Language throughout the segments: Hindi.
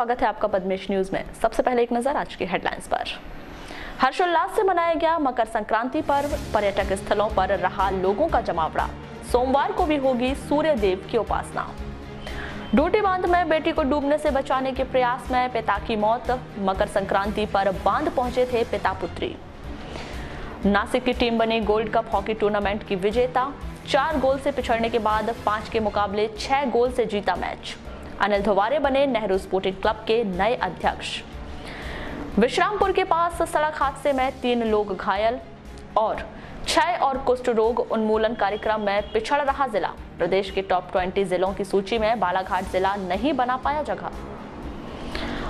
स्वागत है आपका पद्मेश न्यूज में। सबसे पहले एक नजर आज की हेडलाइंस पर। हर्षोल्लास से मनाया गया मकर संक्रांति पर्व, पर्यटक स्थलों पर रहा लोगों का जमावड़ा। सोमवार को भी होगी सूर्य देव की उपासना। डोटी बांध में बेटी को डूबने से बचाने के प्रयास में पिता की मौत। मकर संक्रांति पर बांध पहुंचे थे पिता पुत्री। नासिक की टीम बनी गोल्ड कप हॉकी टूर्नामेंट की विजेता। 4 गोल से पिछड़ने के बाद 5 के मुकाबले 6 गोल से जीता मैच। अनिल धोवारे बने नेहरू स्पोर्टिंग क्लब के नए अध्यक्ष। विश्रामपुर के पास सड़क हादसे में 3 लोग घायल। और क्षय और कुष्ठ रोग उन्मूलन कार्यक्रम में पिछड़ रहा जिला। प्रदेश के टॉप 20 जिलों की सूची में बालाघाट जिला नहीं बना पाया जगह।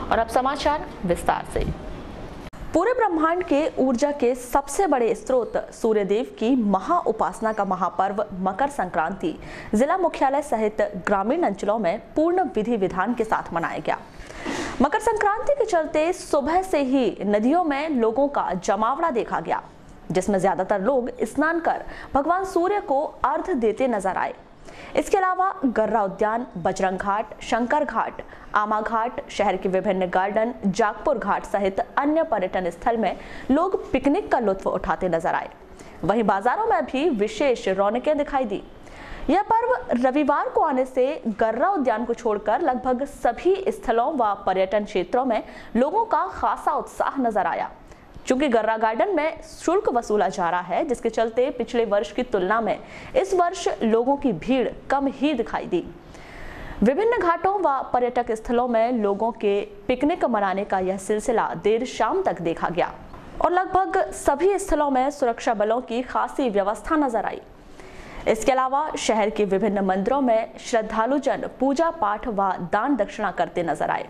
और अब समाचार विस्तार से। पूरे ब्रह्मांड के ऊर्जा के सबसे बड़े स्रोत सूर्यदेव की महा उपासना का महापर्व मकर संक्रांति जिला मुख्यालय सहित ग्रामीण अंचलों में पूर्ण विधि विधान के साथ मनाया गया। मकर संक्रांति के चलते सुबह से ही नदियों में लोगों का जमावड़ा देखा गया, जिसमें ज्यादातर लोग स्नान कर भगवान सूर्य को अर्घ्य देते नजर आए। इसके अलावा गर्रा उद्यान, बजरंग घाट, शंकर घाट, आमा घाट, शहर के विभिन्न गार्डन, जागपुर घाट सहित अन्य पर्यटन स्थल में लोग पिकनिक का लुत्फ उठाते नजर आए। वहीं बाजारों में भी विशेष रौनकें दिखाई दी। यह पर्व रविवार को आने से गर्रा उद्यान को छोड़कर लगभग सभी स्थलों व पर्यटन क्षेत्रों में लोगों का खासा उत्साह नजर आया। चूंकि गर्रा गार्डन में शुल्क वसूला जा रहा है, जिसके चलते पिछले वर्ष की तुलना में इस वर्ष लोगों की भीड़ कम ही दिखाई दी। विभिन्न घाटों व पर्यटक स्थलों में लोगों के पिकनिक मनाने का यह सिलसिला देर शाम तक देखा गया और लगभग सभी स्थलों में सुरक्षा बलों की खासी व्यवस्था नजर आई। इसके अलावा शहर के विभिन्न मंदिरों में श्रद्धालुजन पूजा पाठ व दान दक्षिणा करते नजर आए।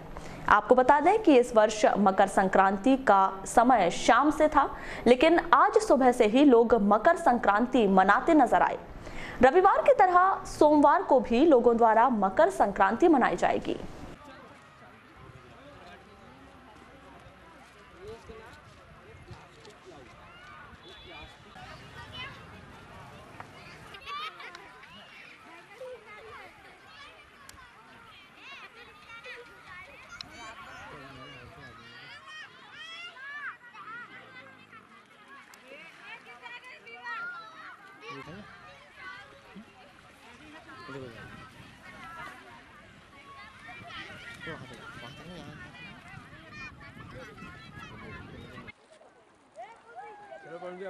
आपको बता दें कि इस वर्ष मकर संक्रांति का समय शाम से था, लेकिन आज सुबह से ही लोग मकर संक्रांति मनाते नजर आए। रविवार की तरह सोमवार को भी लोगों द्वारा मकर संक्रांति मनाई जाएगी।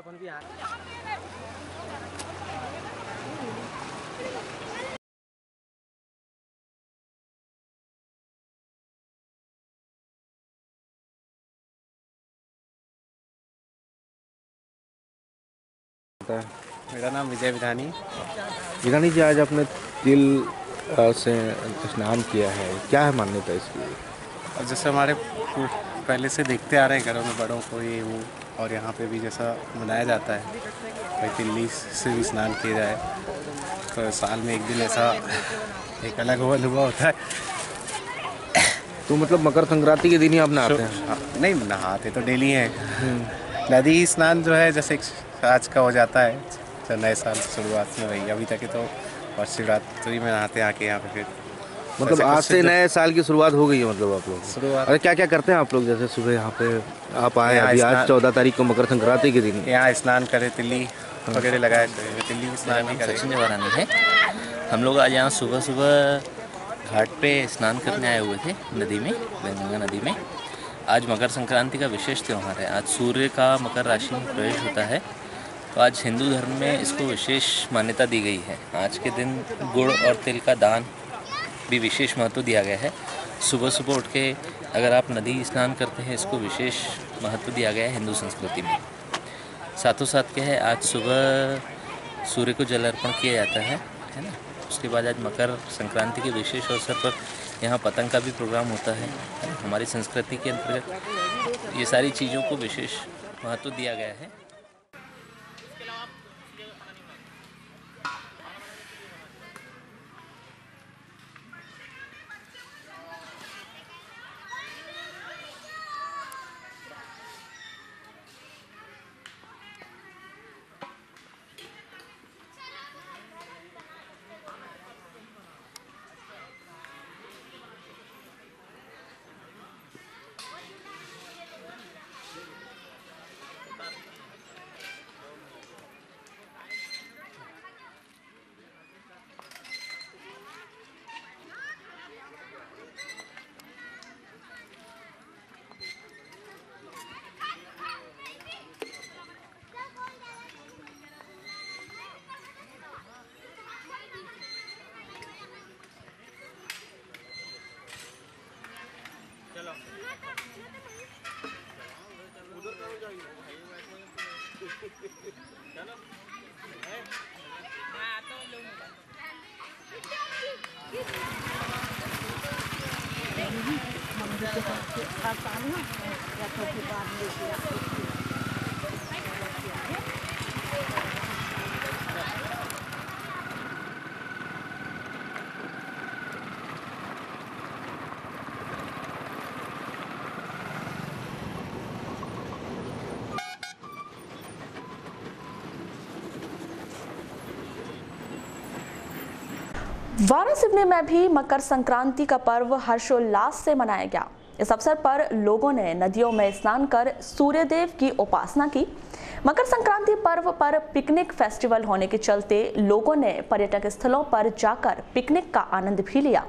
अपन भी मेरा नाम विजय विधानी। विधानी जी, आज आपने तिल से स्नान किया है, क्या है मान्यता इसकी? और जैसे हमारे पहले से देखते आ रहे हैं घरों में बड़ों को ये वो, और यहाँ पे भी जैसा मनाया जाता है भाई तिल्ली से भी स्नान किया जाए, तो साल में एक दिन ऐसा एक अलग अनुभव होता है। तो मतलब मकर संक्रांति के दिन ही आप नहाते हैं? नहीं, नहाते तो डेली हैं। नदी स्नान जो है जैसे आज का हो जाता है, तो नए साल की शुरुआत में वही अभी तक तो, और शिवरात्रि में नहाते हैं आके यहाँ पे। फिर मतलब आज से नए साल की शुरुआत हो गई है मतलब आप लोग शुरुआत। अरे क्या क्या करते हैं आप लोग? जैसे सुबह यहाँ पे आप आए अभी, आज 14 तारीख को मकर संक्रांति के दिन यहाँ स्नान करें, तिल्ली वगैरह लगाए, तिल्ली में स्नान भी करें। सचिन देवारानी है। हम लोग आज यहाँ सुबह सुबह घाट पे स्नान करने आए हुए थे नदी में, गंगा नदी में। आज मकर संक्रांति का विशेष त्यौहार है। आज सूर्य का मकर राशि में प्रवेश होता है, तो आज हिंदू धर्म में इसको विशेष मान्यता दी गई है। आज के दिन गुड़ और तिल का दान भी विशेष महत्व दिया गया है। सुबह सुबह उठ के अगर आप नदी स्नान करते हैं, इसको विशेष महत्व दिया गया है हिंदू संस्कृति में। साथों साथ क्या है, आज सुबह सूर्य को जल अर्पण किया जाता है ना। उसके बाद आज मकर संक्रांति के विशेष अवसर पर यहाँ पतंग का भी प्रोग्राम होता है। हमारी संस्कृति के अंतर्गत ये सारी चीज़ों को विशेष महत्व दिया गया है। वारासिवनी में भी मकर संक्रांति का पर्व हर्षोल्लास से मनाया गया। इस अवसर पर लोगों ने नदियों में स्नान कर सूर्यदेव की उपासना की। मकर संक्रांति पर्व पर पिकनिक फेस्टिवल होने के चलते लोगों ने पर्यटक स्थलों पर जाकर पिकनिक का आनंद भी लिया।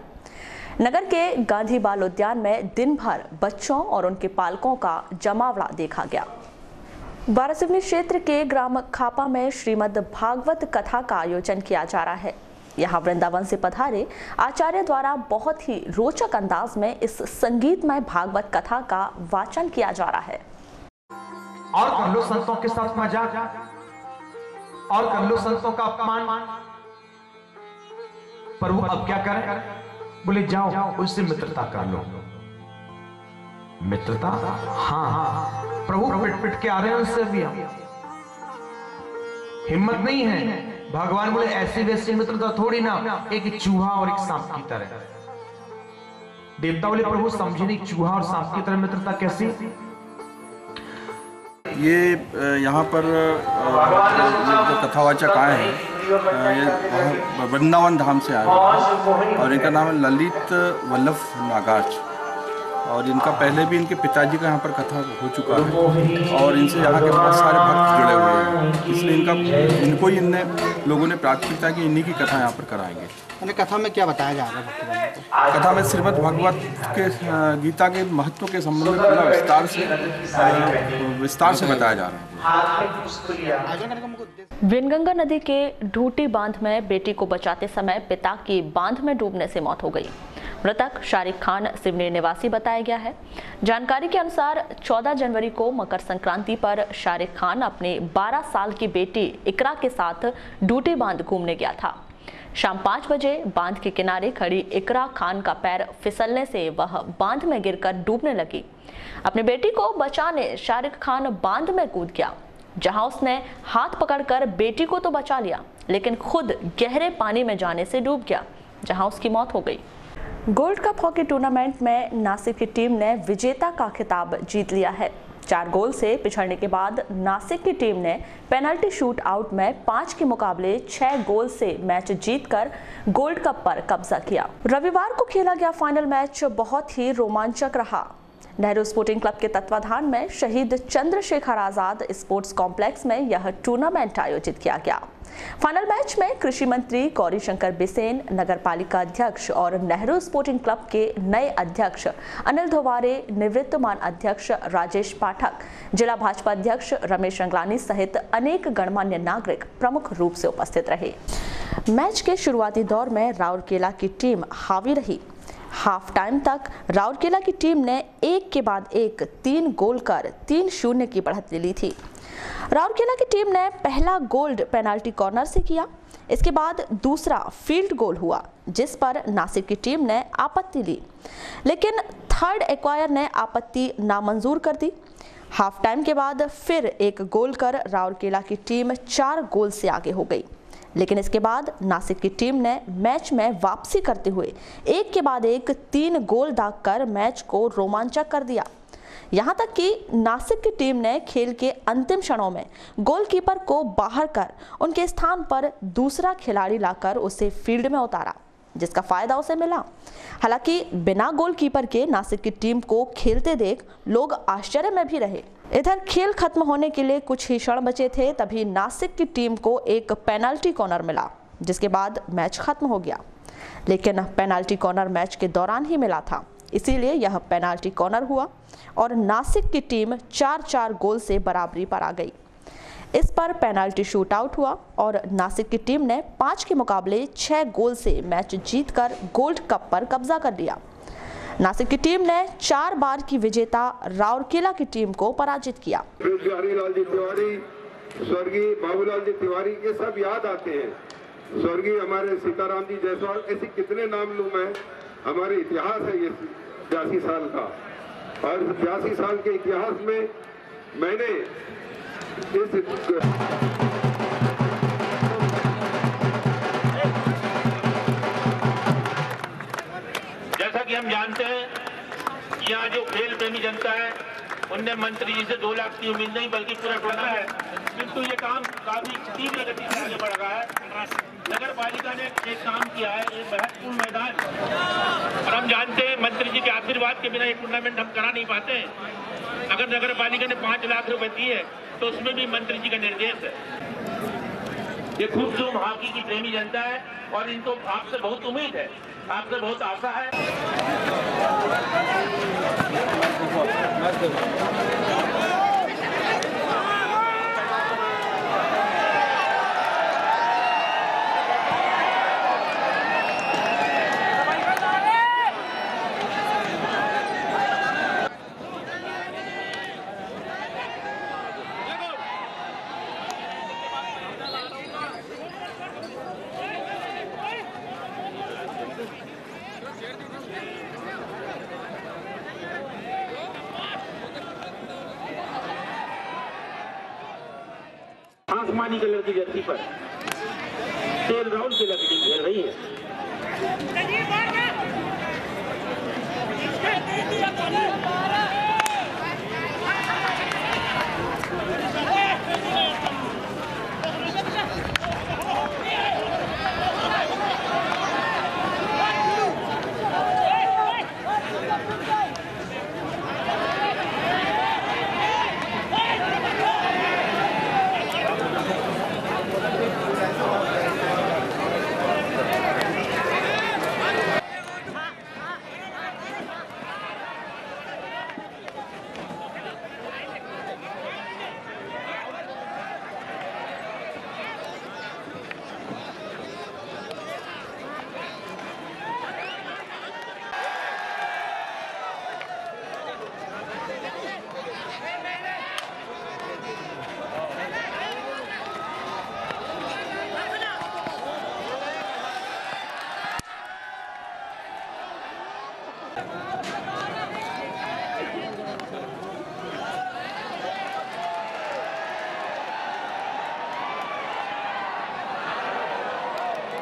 नगर के गांधी बाल उद्यान में दिन भर बच्चों और उनके पालकों का जमावड़ा देखा गया। वारासिवनी क्षेत्र के ग्राम खापा में श्रीमद् भागवत कथा का आयोजन किया जा रहा है। यहाँ वृंदावन से पधारे आचार्य द्वारा बहुत ही रोचक अंदाज में इस संगीतमय भागवत कथा का वाचन किया जा रहा है। और कर लो संतों के साथ मजाक, और कर लो संतों का अपमान। प्रभु अब क्या करें? बोले जाओ उससे मित्रता कर लो। मित्रता? हाँ, प्रभु पिट पिट के आ रहे हैं उनसे भी। हम हिम्मत नहीं है। भगवान बोले ऐसी वैसी मित्रता थोड़ी ना, एक चूहा और एक सांप की तरह। देवता बोले प्रभु समझे नहीं, चूहा और सांप की तरह मित्रता कैसी? ये यहाँ पर जो कथावाचक आए हैं ये वृंदावन धाम से आए हैं और इनका नाम है ललित वल्लभ नागार्ज और इनका पहले भी इनके पिताजी का यहाँ पर कथा हो चुका है और इनसे यहाँ के बहुत सारे भक्त जुड़े हुए हैं, इसलिए इनको ही इनने लोगों ने प्राप्त किया कि इन्हीं की कथा यहाँ पर कराएंगे। मैंने कथा में क्या बताया जा रहा है भक्तों को? कथा में श्रीमद् भागवत के गीता के महत्व के संबंध में पूरा विस्तार से बताया जा रहा है। विनगंगा नदी के ढूटी बांध में बेटी को बचाते समय पिता की बांध में डूबने से मौत हो गई। मृतक शारिक खान सिवनी निवासी बताया गया है। जानकारी के अनुसार 14 जनवरी को मकर संक्रांति पर शारिक खान अपने 12 साल की बेटी इकरा के साथ ढूटी बांध घूमने गया था। शाम 5 बजे बांध के किनारे खड़ी इकरा खान का पैर फिसलने से वह बांध में गिरकर डूबने लगी। अपनी बेटी को बचाने शारिक खान बांध में कूद गया, जहां उसने हाथ पकड़कर बेटी को तो बचा लिया, लेकिन खुद गहरे पानी में जाने से डूब गया, जहां उसकी मौत हो गई। गोल्ड कप हॉकी टूर्नामेंट में नासिक की टीम ने विजेता का खिताब जीत लिया है। 4 गोल से पिछड़ने के बाद नासिक की टीम ने पेनल्टी शूट आउट में 5 के मुकाबले 6 गोल से मैच जीतकर गोल्ड कप पर कब्जा किया। रविवार को खेला गया फाइनल मैच बहुत ही रोमांचक रहा। नेहरू स्पोर्टिंग क्लब के तत्वाधान में शहीद चंद्रशेखर आजाद स्पोर्ट्स कॉम्प्लेक्स में यह टूर्नामेंट आयोजित किया गया। फाइनल मैच में कृषि मंत्री गौरी शंकर बिसेन, नगर पालिका अध्यक्ष और नेहरू स्पोर्टिंग क्लब के नए अध्यक्ष अनिल धोवारे, निवृत्तमान अध्यक्ष राजेश पाठक, जिला भाजपा अध्यक्ष रमेश रंगलानी सहित अनेक गणमान्य नागरिक प्रमुख रूप से उपस्थित रहे। मैच के शुरुआती दौर में राउरकेला की टीम हावी रही। हाफ टाइम तक राउरकेला की टीम ने एक के बाद एक 3 गोल कर 3-0 की बढ़त ले ली थी। राउरकेला की टीम ने पहला गोल पेनाल्टी कॉर्नर से किया। इसके बाद दूसरा फील्ड गोल हुआ, जिस पर नासिक की टीम ने आपत्ति ली, लेकिन थर्ड एक्वायर ने आपत्ति नामंजूर कर दी। हाफ टाइम के बाद फिर एक गोल कर राउरकेला की टीम 4 गोल से आगे हो गई, लेकिन इसके बाद नासिक की टीम ने मैच में वापसी करते हुए एक के बाद एक 3 गोल दागकर मैच को रोमांचक कर दिया। यहां तक कि नासिक की टीम ने खेल के अंतिम क्षणों में गोलकीपर को बाहर कर उनके स्थान पर दूसरा खिलाड़ी लाकर उसे फील्ड में उतारा, जिसका फायदा उसे मिला। हालांकि बिना गोलकीपर के नासिक की टीम को खेलते देख लोग आश्चर्य में भी रहे। इधर खेल खत्म होने के लिए कुछ ही क्षण बचे थे, तभी नासिक की टीम को एक पेनाल्टी कॉर्नर मिला, जिसके बाद मैच खत्म हो गया। लेकिन पेनाल्टी कॉर्नर मैच के दौरान ही मिला था, इसीलिए यह पेनाल्टी कॉर्नर हुआ और नासिक की टीम 4-4 गोल से बराबरी पर आ गई। इस पर पेनाल्टी शूट आउट हुआ और नासिक की टीम ने 5 के मुकाबले 6 गोल से मैच जीतकर गोल्ड कप पर कब्जा कर लिया। नासिक की टीम ने 4 बार की विजेता राउरकेला की टीम को पराजित किया। हरिलाल जी तिवारी, स्वर्गीय बाबूलाल जी तिवारी, ये सब याद आते हैं। स्वर्गीय हमारे सीताराम जी जायसवाल, ऐसे कितने नाम लूं मैं। हमारे इतिहास है ये 82 साल का। और 82 साल के इतिहास में मैंने इस जैसा कि हम जानते हैं, यहाँ जो खेल प्रेमी जनता है उनने मंत्री जी से 2 लाख की उम्मीद नहीं बल्कि पूरा टोला है, किंतु ये काम काफी तीव्र गति से आगे बढ़ रहा है। नगर पालिका ने एक काम किया है, एक महत्वपूर्ण मैदान, और हम जानते हैं मंत्री जी के आशीर्वाद के बिना ये टूर्नामेंट हम करा नहीं पाते हैं। अगर नगर पालिका ने 5 लाख रुपए दिए तो उसमें भी मंत्री जी का निर्देश है। ये खूबसूरत हॉकी की प्रेमी जनता है और इनको आपसे बहुत उम्मीद है, आपसे बहुत आशा है। आसमानी कलर की जर्सी पर तेल राउंड की लकड़ी खेल रही है।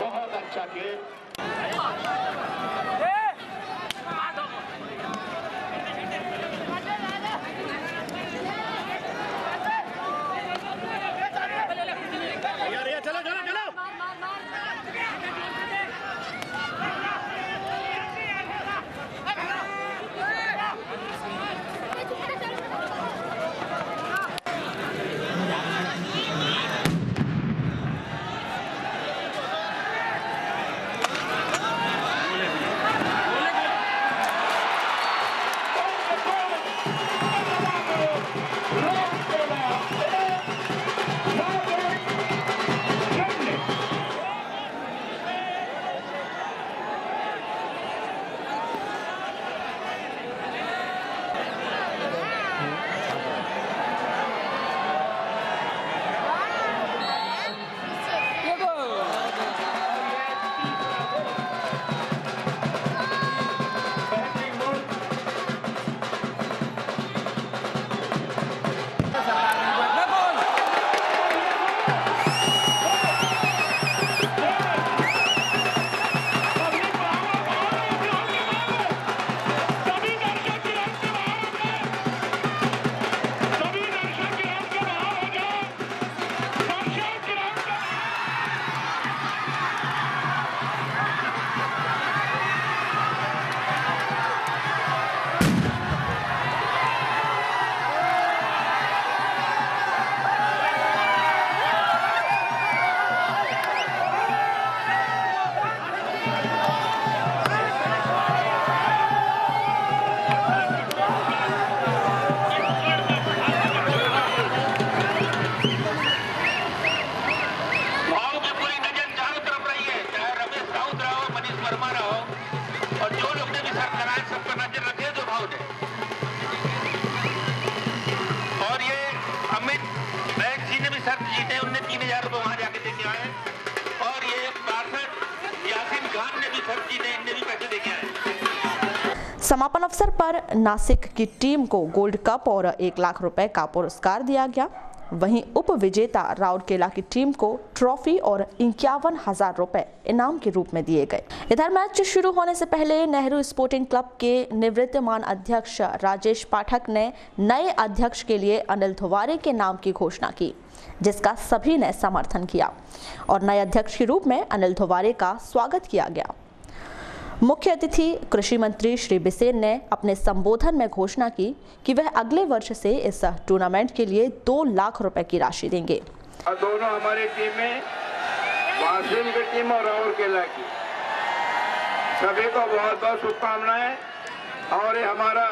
बहुत अच्छा खेल। समापन अवसर पर नासिक की टीम को गोल्ड कप और 1 लाख रुपए का पुरस्कार दिया गया। वहीं उप विजेता राउरकेला की टीम को ट्रॉफी और 51,000 रुपए इनाम के रूप में दिए गए। इधर मैच शुरू होने से पहले नेहरू स्पोर्टिंग क्लब के निवृत्तमान अध्यक्ष राजेश पाठक ने नए अध्यक्ष के लिए अनिल धुवारे के नाम की घोषणा की, जिसका सभी ने समर्थन किया और नए अध्यक्ष के रूप में अनिल धुवारे का स्वागत किया गया। मुख्य अतिथि कृषि मंत्री श्री बिसेन ने अपने संबोधन में घोषणा की कि वह अगले वर्ष से इस टूर्नामेंट के लिए 2 लाख रुपए की राशि देंगे। और दोनों हमारी टीमें, वासिम की टीम और राउरकेला की, सभी को बहुत बहुत शुभकामनाएं। और ये हमारा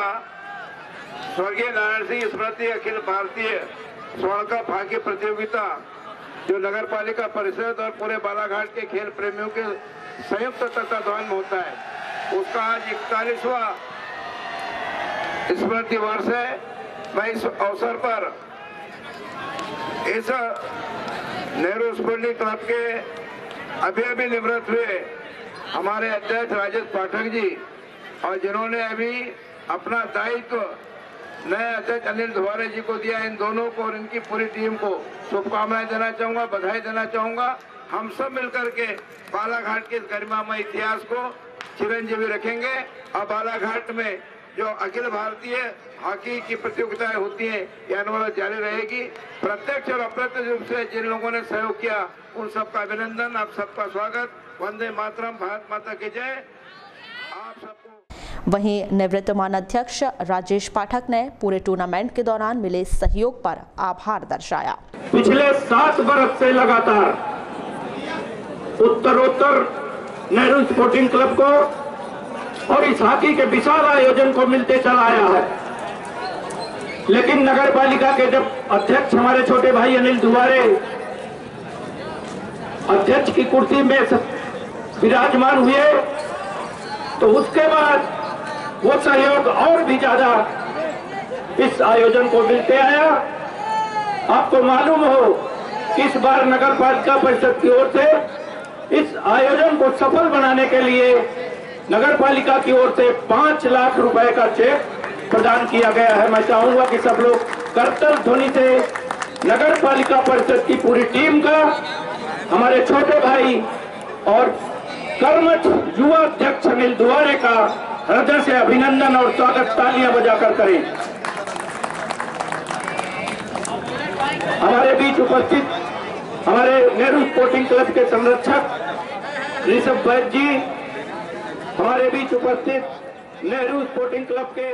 स्वर्गीय नारायण सिंह स्मृति अखिल भारतीय स्वर्ण कप हॉकी प्रतियोगिता जो नगर पालिका परिषद और पूरे बालाघाट के खेल प्रेमियों के संयुक्त तत्वाधान में होता है, उसका आज 41वां स्मृति वर्ष है। मैं इस अवसर पर इस नेहरू स्पोर्टिंग क्लब के अभी निवृत्त हुए हमारे अध्यक्ष राजेश पाठक जी और जिन्होंने अभी अपना दायित्व नए अध्यक्ष अनिल धुवारे जी को दिया, इन दोनों को और इनकी पूरी टीम को शुभकामनाएं देना चाहूंगा, बधाई देना चाहूंगा। हम सब मिलकर के बालाघाट के गरिमामय इतिहास को चिरंजीवी रखेंगे और बालाघाट में जो अखिल भारतीय हॉकी की प्रतियोगिताएं होती हैं, यह अनवरत जारी रहेगी। प्रत्यक्ष और अप्रत्यक्ष रूप से जिन लोगों ने सहयोग किया उन सबका अभिनंदन, आप सबका स्वागत। वंदे मातरम, भारत माता की जय। आप सबको। वहीं निवृत्तमान अध्यक्ष राजेश पाठक ने पूरे टूर्नामेंट के दौरान मिले सहयोग पर आभार दर्शाया। पिछले 7 बरस से लगातार उत्तरोत्तर नेहरू स्पोर्टिंग क्लब को और इस हॉकी के विशाल आयोजन को मिलते चला आया है, लेकिन नगर पालिका के जब अध्यक्ष हमारे छोटे भाई अनिल धुवारे अध्यक्ष की कुर्सी में विराजमान हुए तो उसके बाद वो सहयोग और भी ज्यादा इस आयोजन को मिलते आया। आपको मालूम हो कि इस बार नगर पालिका परिषद की ओर से इस आयोजन को सफल बनाने के लिए नगर पालिका की ओर से 5 लाख रुपए का चेक प्रदान किया गया है। मैं चाहूंगा कि सब लोग करतल ध्वनि से नगर पालिका परिषद की पूरी टीम का, हमारे छोटे भाई और कर्मठ युवा अध्यक्ष अनिल धुवारे का हृदय से अभिनंदन और स्वागत तालियां बजाकर करें। हमारे बीच उपस्थित हमारे नेहरू स्पोर्टिंग क्लब के संरक्षक ऋषभ वैद्य जी, हमारे बीच उपस्थित नेहरू स्पोर्टिंग क्लब के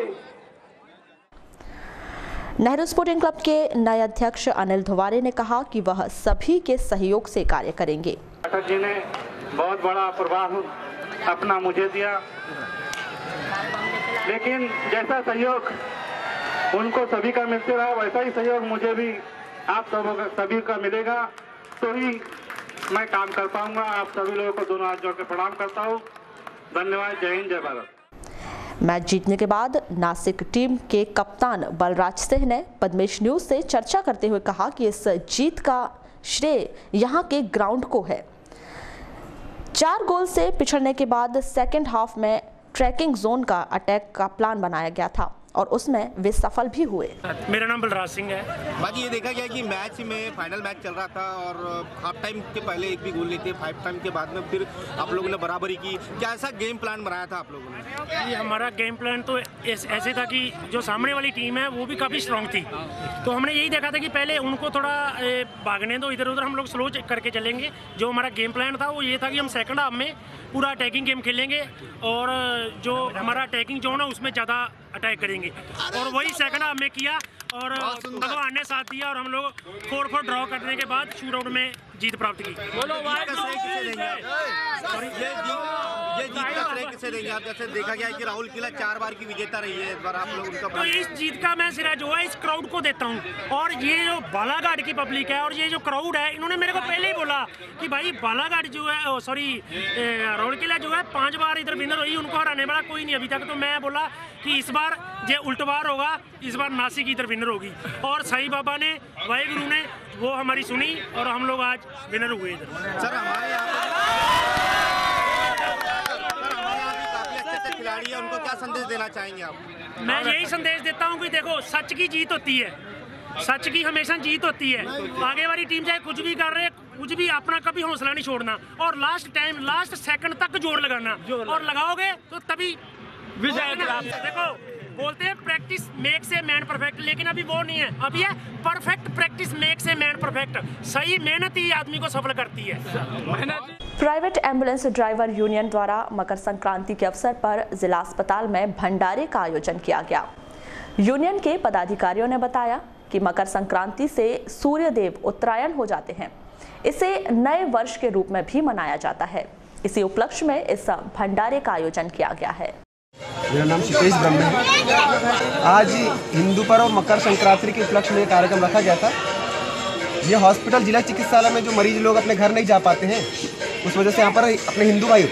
नए अध्यक्ष अनिल धुवारे ने कहा कि वह सभी के सहयोग से कार्य करेंगे। पाठक जी ने बहुत बड़ा प्रभाव अपना मुझे दिया, लेकिन जैसा सहयोग उनको सभी का मिलते रहा वैसा ही सहयोग मुझे भी आप सभी का मिलेगा, तो ही मैं काम कर पाऊंगा। आप सभी लोगों को दोनों हाथ जोड़ के प्रणाम करता हूँ। धन्यवाद। जय हिंद, जय भारत। मैच जीतने के बाद नासिक टीम के कप्तान बलराज सिंह ने पद्मेश न्यूज से चर्चा करते हुए कहा कि इस जीत का श्रेय यहां के ग्राउंड को है। 4 गोल से पिछड़ने के बाद सेकेंड हाफ में ट्रैकिंग जोन का अटैक का प्लान बनाया गया था और उसमें वे सफल भी हुए। मेरा नाम बलराज सिंह है। बाकी ये देखा गया कि मैच में फाइनल मैच चल रहा था और हाफ टाइम के पहले एक भी गोल नहीं थे, 5 टाइम के बाद में फिर आप लोगों ने बराबरी की। क्या ऐसा गेम प्लान बनाया था आप लोगों ने? ये हमारा गेम प्लान तो ऐसे था कि जो सामने वाली टीम है वो भी काफ़ी स्ट्रांग थी, तो हमने यही देखा था कि पहले उनको थोड़ा भागने दो, इधर उधर हम लोग स्लो करके चलेंगे। जो हमारा गेम प्लान था वो ये था कि हम सेकंड हाफ में पूरा अटैकिंग गेम खेलेंगे और जो हमारा अटैकिंग जोन है उसमें ज़्यादा अटैक करेंगे, और वही सेकंड हाफ में किया और भगवान ने साथ दिया और हम लोग 4-4 ड्रॉ करने के बाद शूट आउट में जीत प्राप्त की। ये जीत का श्रेय किसे देंगे आप? जैसे देखा गया है कि राउरकेला 4 बार की विजेता रही है, इस बार आप लोग उनका। तो इस जीत का मैं श्रेय जो है इस क्राउड को देता हूँ, और ये जो बालाघाट की पब्लिक है और ये जो क्राउड है, इन्होंने मेरे को पहले ही बोला कि भाई बालाघाट जो है राउरकेला जो है 5 बार इधर विनर हुई, उनको हराने वाला कोई नहीं अभी तक। तो मैं बोला कि इस बार ये उल्टबार होगा, इस बार नासिक इधर विनर होगी, और साईं बाबा ने, वाहिगुरु ने वो हमारी सुनी और हम लोग आज विनर हुए इधर। सर हमारे यहाँ खिलाड़ी है, उनको क्या संदेश देना चाहेंगे आप? मैं यही संदेश देता हूँ कि देखो, सच की जीत होती है, सच की हमेशा जीत होती है। आगे वाली टीम चाहे कुछ भी कर रहे, कुछ भी, अपना कभी हौसला नहीं छोड़ना और लास्ट सेकंड तक जोर लगाना, और लगाओगे तो तभी विजय। देखो, बोलते हैं प्रैक्टिस मेक से मैन परफेक्ट, लेकिन अभी वो नहीं है, अभी है परफेक्ट प्रैक्टिस मेक से मैन परफेक्ट। सही मेहनत ही आदमी को सफल करती है। प्राइवेट एम्बुलेंस ड्राइवर यूनियन द्वारा मकर संक्रांति के अवसर पर जिला अस्पताल में भंडारे का आयोजन किया गया। यूनियन के पदाधिकारियों ने बताया कि मकर संक्रांति से सूर्य देव उत्तरायण हो जाते हैं, इसे नए वर्ष के रूप में भी मनाया जाता है। इसी उपलक्ष्य में इस भंडारे का आयोजन किया गया है। मेरा नाम शितेश ब्रह्म है। आज हिंदू पर्व मकर संक्रांति के उपलक्ष्य में कार्यक्रम रखा गया था। ये हॉस्पिटल जिला चिकित्सालय में जो मरीज लोग अपने घर नहीं जा पाते हैं, उस वजह से यहाँ पर अपने हिंदू भाई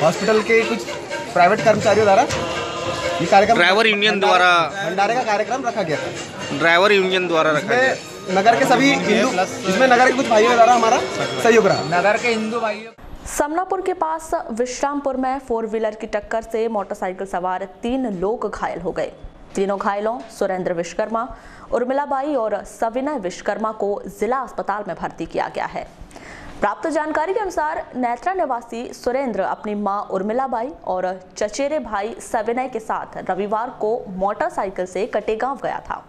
हॉस्पिटल के कुछ प्राइवेट कर्मचारियों द्वारा ये कार्यक्रम ड्राइवर यूनियन द्वारा भंडारे का कार्यक्रम रखा गया था। ड्राइवर यूनियन द्वारा रखा गया। नगर के सभी हिंदू, इसमें नगर के कुछ भाइयों द्वारा हमारा सहयोग रहा। नगर के हिंदू भाइयों। समनापुर के पास विश्रामपुर में 4 व्हीलर की टक्कर से मोटरसाइकिल सवार 3 लोग घायल हो गए। तीनों घायलों सुरेंद्र विश्वकर्मा, उर्मिलाबाई और सविनय विश्वकर्मा को जिला अस्पताल में भर्ती किया गया है। प्राप्त जानकारी के अनुसार नेत्रा निवासी सुरेंद्र अपनी मां उर्मिलाबाई और चचेरे भाई सविनय के साथ रविवार को मोटरसाइकिल से कटेगांव गया था।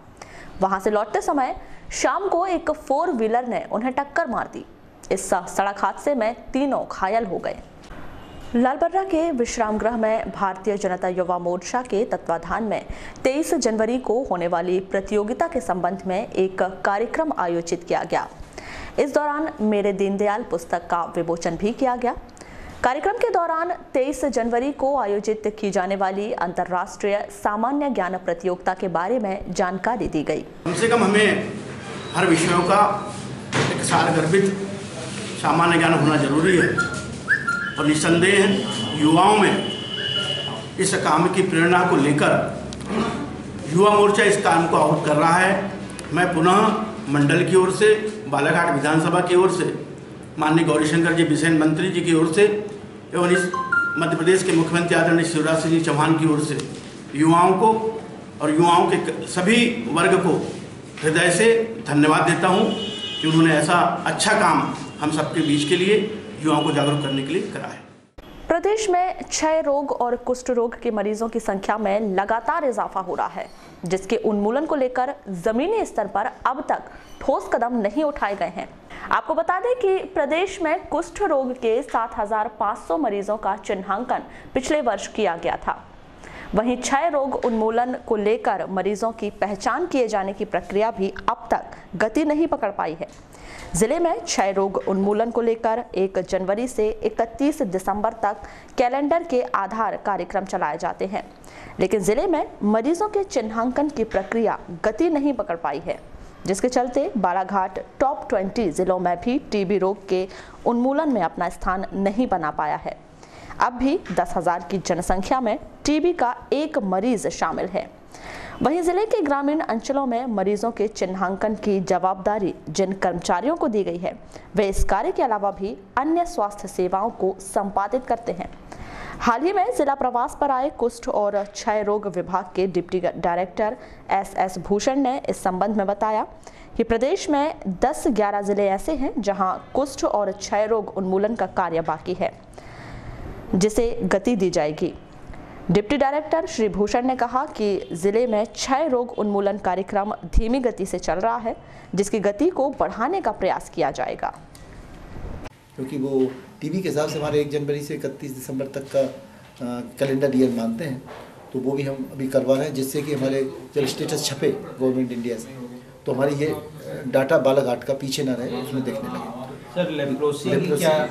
वहां से लौटते समय शाम को एक 4 व्हीलर ने उन्हें टक्कर मार दी। इस सड़क हादसे में तीनों घायल हो गए। लालबर्रा के विश्राम गृह में भारतीय जनता युवा मोर्चा के तत्वाधान में 23 जनवरी को होने वाली प्रतियोगिता के संबंध में एक कार्यक्रम आयोजित किया गया। इस दौरान मेरे दीनदयाल पुस्तक का विमोचन भी किया गया। कार्यक्रम के दौरान 23 जनवरी को आयोजित की जाने वाली अंतर्राष्ट्रीय सामान्य ज्ञान प्रतियोगिता के बारे में जानकारी दी गई। कम से कम हमें हर विषयों का एक सारगर्भित सामान्य ज्ञान होना जरूरी है और निस्संदेह युवाओं में इस काम की प्रेरणा को लेकर युवा मोर्चा इस काम को आहूत कर रहा है। मैं पुनः मंडल की ओर से, बालाघाट विधानसभा की ओर से, माननीय गौरीशंकर जी बिसेन मंत्री जी की ओर से एवं इस मध्य प्रदेश के मुख्यमंत्री आदरणीय शिवराज सिंह चौहान की ओर से युवाओं को और युवाओं के सभी वर्ग को हृदय से धन्यवाद देता हूं कि उन्होंने ऐसा अच्छा काम हम सबके बीच के लिए युवाओं को जागरूक करने के लिए करा है। प्रदेश में क्षय रोग और कुष्ठ रोग के मरीजों की संख्या में लगातार इजाफा हो रहा है, जिसके उन्मूलन को लेकर जमीनी स्तर पर अब तक ठोस कदम नहीं उठाए गए हैं। आपको बता दें कि प्रदेश में कुष्ठ रोग के 7,500 मरीजों का चिन्हांकन पिछले वर्ष किया गया था। वहीं क्षय रोग उन्मूलन को लेकर मरीजों की पहचान किए जाने की प्रक्रिया भी अब तक गति नहीं पकड़ पाई है। जिले में क्षय रोग उन्मूलन को लेकर 1 जनवरी से 31 दिसंबर तक कैलेंडर के आधार कार्यक्रम चलाए जाते हैं, लेकिन जिले में मरीजों के चिन्हांकन की प्रक्रिया गति नहीं पकड़ पाई है, जिसके चलते बालाघाट टॉप 20 जिलों में भी टीबी रोग के उन्मूलन में अपना स्थान नहीं बना पाया है। अब भी 10,000 की जनसंख्या में टीबी का एक मरीज शामिल है। वहीं जिले के ग्रामीण अंचलों में मरीजों के चिन्हांकन की जवाबदारी जिन कर्मचारियों को दी गई है, वे इस कार्य के अलावा भी अन्य स्वास्थ्य सेवाओं को संपादित करते हैं। हाल ही में जिला प्रवास पर आए कुष्ठ और क्षय रोग विभाग के डिप्टी डायरेक्टर SS भूषण ने इस संबंध में बताया कि प्रदेश में 10-11 जिले ऐसे हैं जहां कुष्ठ और क्षय रोग उन्मूलन का कार्य बाकी है, जिसे गति दी जाएगी। डिप्टी डायरेक्टर श्री भूषण ने कहा कि जिले में क्षय रोग उन्मूलन कार्यक्रम धीमी गति से चल रहा है, जिसकी गति को बढ़ाने का प्रयास किया जाएगा। क्योंकि वो टीबी के हिसाब से हमारे 1 जनवरी से 31 दिसंबर तक का कैलेंडर ईयर मानते हैं, तो वो भी हम अभी करवा रहे हैं, जिससे कि हमारे जब स्टेटस छपे गवर्नमेंट इंडिया से, तो हमारी ये डाटा बालाघाट का पीछे ना रहे, उसमें देखने लगे। सर लेप्रोसी क्या?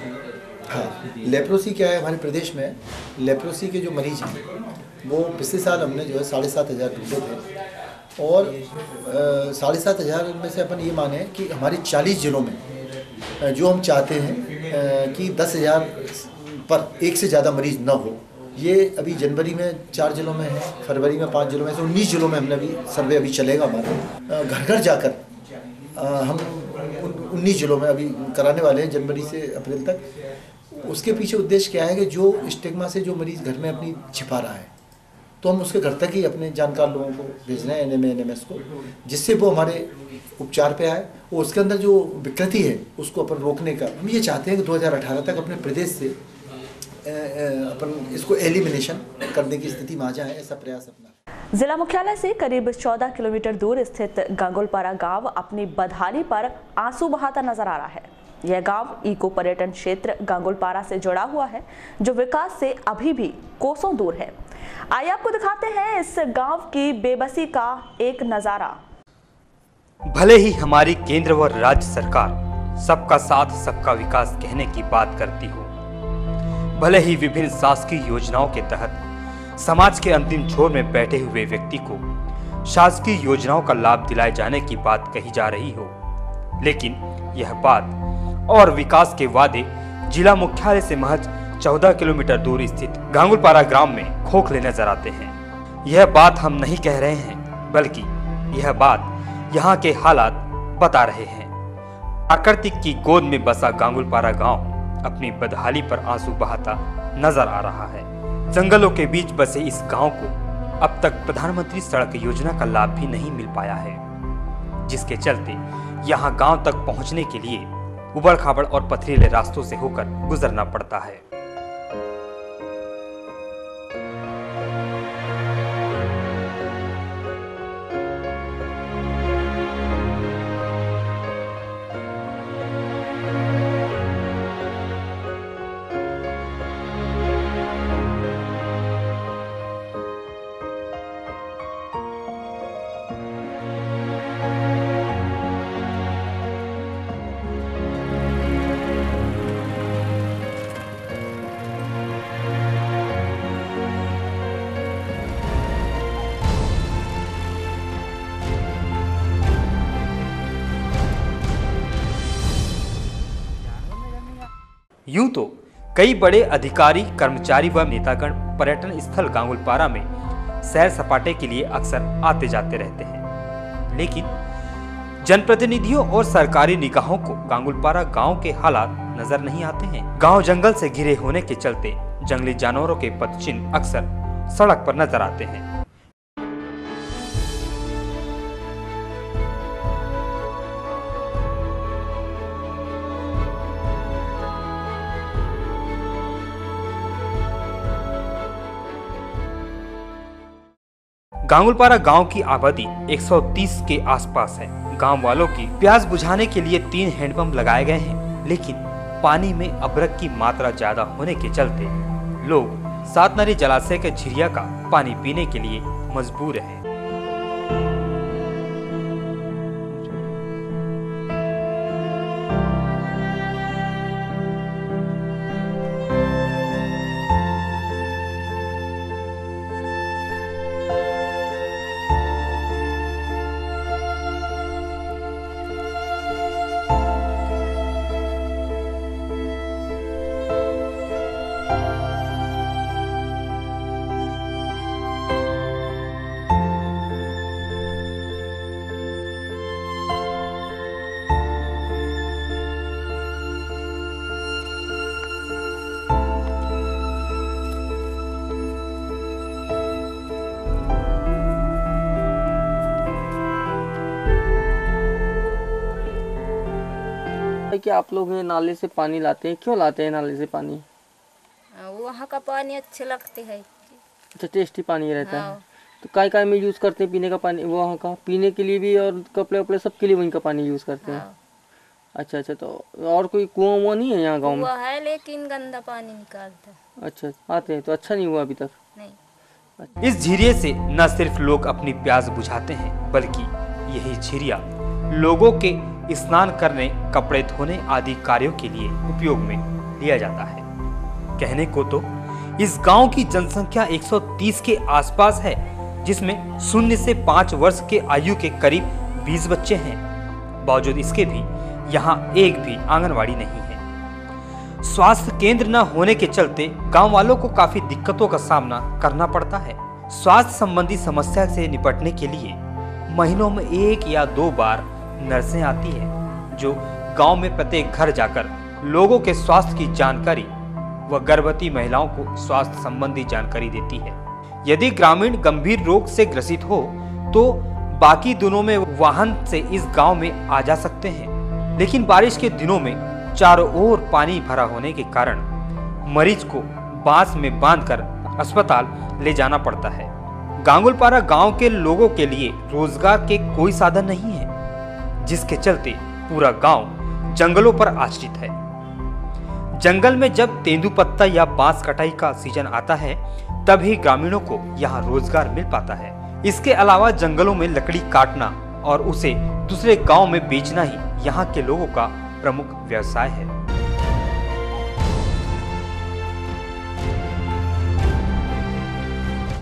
हाँ, लेप्रोसी क्या है हमारे प्रदेश में? लेप्रोसी के जो मरीज हैं वो पिछले साल हमने जो है 7,500 ढूंढे थे, और 7,500 में से अपन ये माने कि हमारे 40 जिलों में जो हम चाहते हैं कि 10,000 पर एक से ज़्यादा मरीज न हो, ये अभी जनवरी में 4 जिलों में है, फरवरी में 5 जिलों में, 19 जिलों में हमने अभी सर्वे अभी चलेगा हमारा। घर घर जाकर हम 19 जिलों में अभी कराने वाले हैं जनवरी से अप्रैल तक। उसके पीछे उद्देश्य क्या है कि जो स्टिग्मा से जो मरीज घर में अपनी छिपा रहा है, तो हम उसके घर तक ही अपने जानकार लोगों को भेज रहे हैं, NMS को, जिससे वो हमारे उपचार पे आए और उसके अंदर जो विकृति है उसको अपन रोकने का हम ये चाहते हैं कि 2018 तक अपने प्रदेश से अपन इसको एलिमिनेशन करने की स्थिति में आ जाए, ऐसा प्रयास अपना। जिला मुख्यालय से करीब 14 किलोमीटर दूर स्थित गांगुलपारा गांव अपनी बदहाली पर आंसू बहाता नजर आ रहा है। यह गांव इको पर्यटन क्षेत्र गांगुलपारा से जुड़ा हुआ है, जो विकास से अभी भी कोसों दूर है। आइए आपको दिखाते हैं इस गांव की बेबसी का एक नजारा। भले ही हमारी केंद्र व राज्य सरकार सबका साथ सबका विकास कहने की बात करती हो, भले ही विभिन्न शासकीय योजनाओं के तहत समाज के अंतिम छोर में बैठे हुए व्यक्ति को शासकीय योजनाओं का लाभ दिलाए जाने की बात कही जा रही हो, लेकिन यह बात और विकास के वादे जिला मुख्यालय से महज 14 किलोमीटर दूर स्थित गांगुलपारा ग्राम में खोखले नजर आते हैं। यह बात हम नहीं कह रहे हैं, बल्कि यह बात यहाँ के हालात बता रहे हैं। प्राकृतिक की गोद में बसा गांगुलपारा गांव अपनी बदहाली पर आंसू बहाता नजर आ रहा है। जंगलों के बीच बसे इस गांव को अब तक प्रधानमंत्री सड़क योजना का लाभ भी नहीं मिल पाया है, जिसके चलते यहां गांव तक पहुंचने के लिए उबड़ खाबड़ और पथरीले रास्तों से होकर गुजरना पड़ता है। यूं तो कई बड़े अधिकारी, कर्मचारी व नेतागण पर्यटन स्थल गांगुलपारा में सैर सपाटे के लिए अक्सर आते जाते रहते हैं, लेकिन जनप्रतिनिधियों और सरकारी निगाहों को गांगुलपारा गांव के हालात नजर नहीं आते हैं। गांव जंगल से घिरे होने के चलते जंगली जानवरों के पदचिन्ह अक्सर सड़क पर नजर आते हैं। गांगुलपारा गांव की आबादी 130 के आसपास है। गांव वालों की प्यास बुझाने के लिए 3 हैंडपंप लगाए गए हैं, लेकिन पानी में अभ्रक की मात्रा ज्यादा होने के चलते लोग सातनारी जलाशय के झिरिया का पानी पीने के लिए मजबूर हैं। कि आप लोग नाले से पानी लाते हैं, क्यों लाते हैं नाले से पानी? वहाँ का पानी अच्छे लगते है। अच्छा, टेस्टी पानी रहता है। तो काय में यूज करते हैं पीने का पानी? वहाँ का पीने के लिए भी और कपड़े वपड़े सबके लिए वहीं का पानी यूज करते हैं। अच्छा, तो और कोई कुआं नहीं है यहाँ गाँव में? है, लेकिन गंदा पानी निकालता। अच्छा, आते हैं तो अच्छा नहीं हुआ अभी तक? नहीं। इस झीरिये से न सिर्फ लोग अपनी प्यास बुझाते हैं, बल्कि यही झीरिया लोगों के स्नान करने, कपड़े धोने आदि कार्यों के लिए उपयोग में लिया जाता है। कहने को तो इस गांव की जनसंख्या 130 के आसपास है, जिसमें 0 से 5 वर्ष के आयु के करीब 20 बच्चे हैं। बावजूद इसके भी यहाँ एक भी आंगनवाड़ी नहीं है। स्वास्थ्य केंद्र न होने के चलते गांव वालों को काफी दिक्कतों का सामना करना पड़ता है। स्वास्थ्य संबंधी समस्या से निपटने के लिए महीनों में 1 या 2 बार नर्सें आती है, जो गांव में प्रत्येक घर जाकर लोगों के स्वास्थ्य की जानकारी व गर्भवती महिलाओं को स्वास्थ्य संबंधी जानकारी देती है। यदि ग्रामीण गंभीर रोग से ग्रसित हो तो बाकी दिनों में वाहन से इस गांव में आ जा सकते हैं, लेकिन बारिश के दिनों में चारों ओर पानी भरा होने के कारण मरीज को बांस में बांधकर अस्पताल ले जाना पड़ता है। गांगुलपारा गांव के लोगों के लिए रोजगार के कोई साधन नहीं है, जिसके चलते पूरा गांव जंगलों पर आश्रित है। जंगल में जब तेंदुपत्ता या बांस कटाई का सीजन आता है तभी ग्रामीणों को यहाँ रोजगार मिल पाता है। इसके अलावा जंगलों में लकड़ी काटना और उसे दूसरे गांव में बेचना ही यहाँ के लोगों का प्रमुख व्यवसाय है।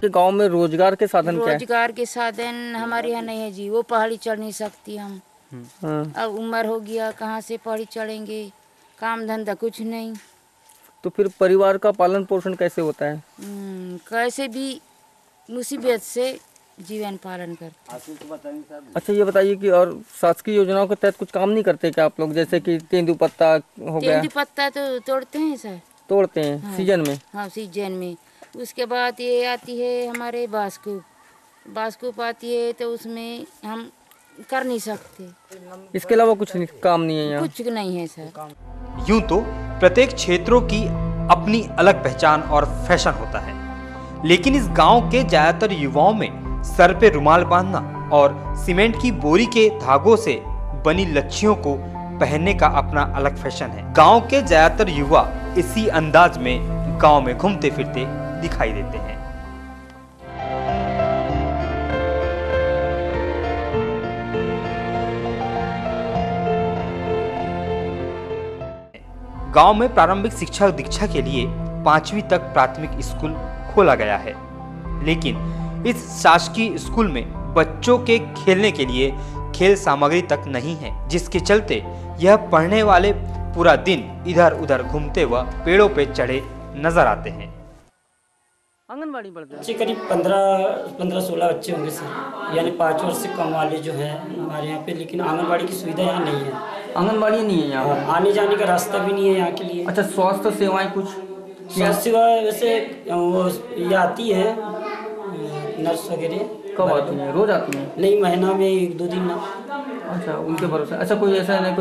गांव में रोजगार के साधन क्या है? रोजगार के साधन हमारे यहाँ नहीं है जी, वो पहाड़ी चढ़ नहीं सकती हम। अब उम्र हो गया, कहाँ से पहाड़ी चढ़ेंगे, काम धंधा कुछ नहीं। तो फिर परिवार का पालन पोषण कैसे होता है? कैसे भी मुसीबत से जीवन पालन करते। अच्छा ये बताइए कि और शासकीय योजनाओं के तहत कुछ काम नहीं करते क्या आप लोग? जैसे कि तेंदुपत्ता हो गया। तेंदुपत्ता तो तोड़ते हैं सर। तोड़ते हैं हाँ, सीजन में? हाँ सीजन में। उसके बाद ये आती है हमारे बांसकूप आती है तो उसमें हम कर नहीं सकते। इसके अलावा कुछ काम नहीं है यहाँ? कुछ नहीं है सर। यूं तो प्रत्येक क्षेत्रों की अपनी अलग पहचान और फैशन होता है, लेकिन इस गांव के ज्यादातर युवाओं में सर पे रुमाल बांधना और सीमेंट की बोरी के धागों से बनी लच्छियों को पहनने का अपना अलग फैशन है। गांव के ज्यादातर युवा इसी अंदाज में गांव में घूमते फिरते दिखाई देते हैं। गांव में प्रारंभिक शिक्षा दीक्षा के लिए 5वीं तक प्राथमिक स्कूल खोला गया है, लेकिन इस शासकीय स्कूल में बच्चों के खेलने के लिए खेल सामग्री तक नहीं है, जिसके चलते यह पढ़ने वाले पूरा दिन इधर उधर घूमते व पेड़ों पे चढ़े नजर आते हैं। आंगनबाड़ी पढ़ते हैं बच्चे करीब 15-16 बच्चे होंगे सर, यानी 5 वर्ष से कम वाले जो हैं हमारे यहाँ पे, लेकिन आंगनबाड़ी की सुविधा यहाँ नहीं है। आंगनबाड़ी नहीं है यहाँ? आने जाने का रास्ता भी नहीं है यहाँ के लिए। अच्छा स्वास्थ्य सेवाएं कुछ? स्वास्थ्य सेवाएं वैसे वो ये आती है नर्स वगैरह। कब आती है? रोज आती है? नहीं, महीना में 1-2 दिन ना। अच्छा उनके भरोसे। अच्छा कोई ऐसा नहीं,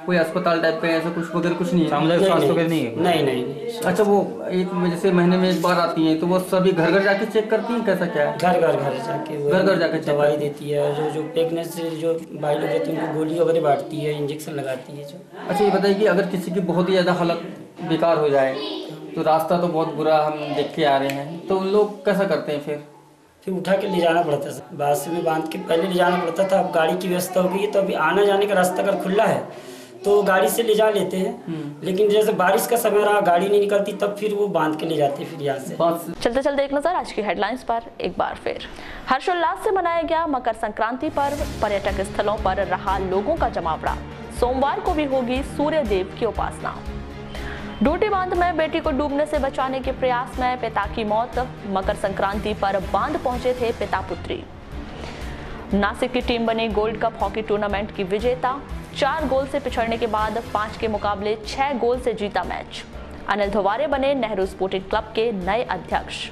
कोई अस्पताल टाइप का ऐसा कुछ वगैरह कुछ नहीं है? सामुदायिक स्वास्थ्य वगैरह नहीं है? नहीं। अच्छा वो एक जैसे महीने में एक बार आती हैं तो वो सभी घर घर जाके चेक करती हैं, कैसा क्या है? घर घर जाके दवाई देती है। जो प्रेगनेंसी जो भाई लोग रहते हैं उनको गोली वगैरह बांटती है, इंजेक्शन लगाती है जो। अच्छा ये बताइए कि अगर किसी की बहुत ही ज़्यादा हालत बेकार हो जाए तो रास्ता तो बहुत बुरा हम देख के आ रहे हैं, तो उन लोग कैसा करते हैं फिर उठा के ले जाना पड़ता है। बास में बांध के पहले ले जाना पड़ता था, अब गाड़ी की व्यवस्था हो गई है तो अभी आना जाने का रास्ता अगर खुला है तो गाड़ी से ले जा लेते हैं, लेकिन जैसे बारिश का समय रहा गाड़ी नहीं निकलती तब फिर वो बांध के ले जाते हैं फिर यहाँ से। चलते चलते एक नजर आज की हेडलाइंस पर एक बार फिर। हर्षोल्लास से मनाया गया मकर संक्रांति पर्व, पर्यटक स्थलों पर रहा लोगों का जमावड़ा। सोमवार को भी होगी सूर्य देव की उपासना। डूटी बांध में बेटी को डूबने से बचाने के प्रयास में पिता की मौत। मकर संक्रांति पर बांध पहुंचे थे पिता पुत्री। नासिक की टीम बनी गोल्ड कप हॉकी टूर्नामेंट की विजेता। 4 गोल से पिछड़ने के बाद 5 के मुकाबले 6 गोल से जीता मैच। अनिल धोवारे बने नेहरू स्पोर्टिंग क्लब के नए अध्यक्ष।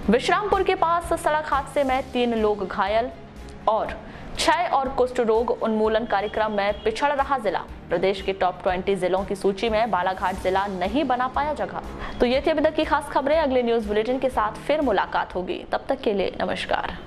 विश्रामपुर के पास सड़क हादसे में 3 लोग घायल। और क्षय और कुष्ठ रोग उन्मूलन कार्यक्रम में पिछड़ रहा जिला। प्रदेश के टॉप 20 जिलों की सूची में बालाघाट जिला नहीं बना पाया जगह। तो ये थी अभी तक की खास खबरें। अगले न्यूज बुलेटिन के साथ फिर मुलाकात होगी, तब तक के लिए नमस्कार।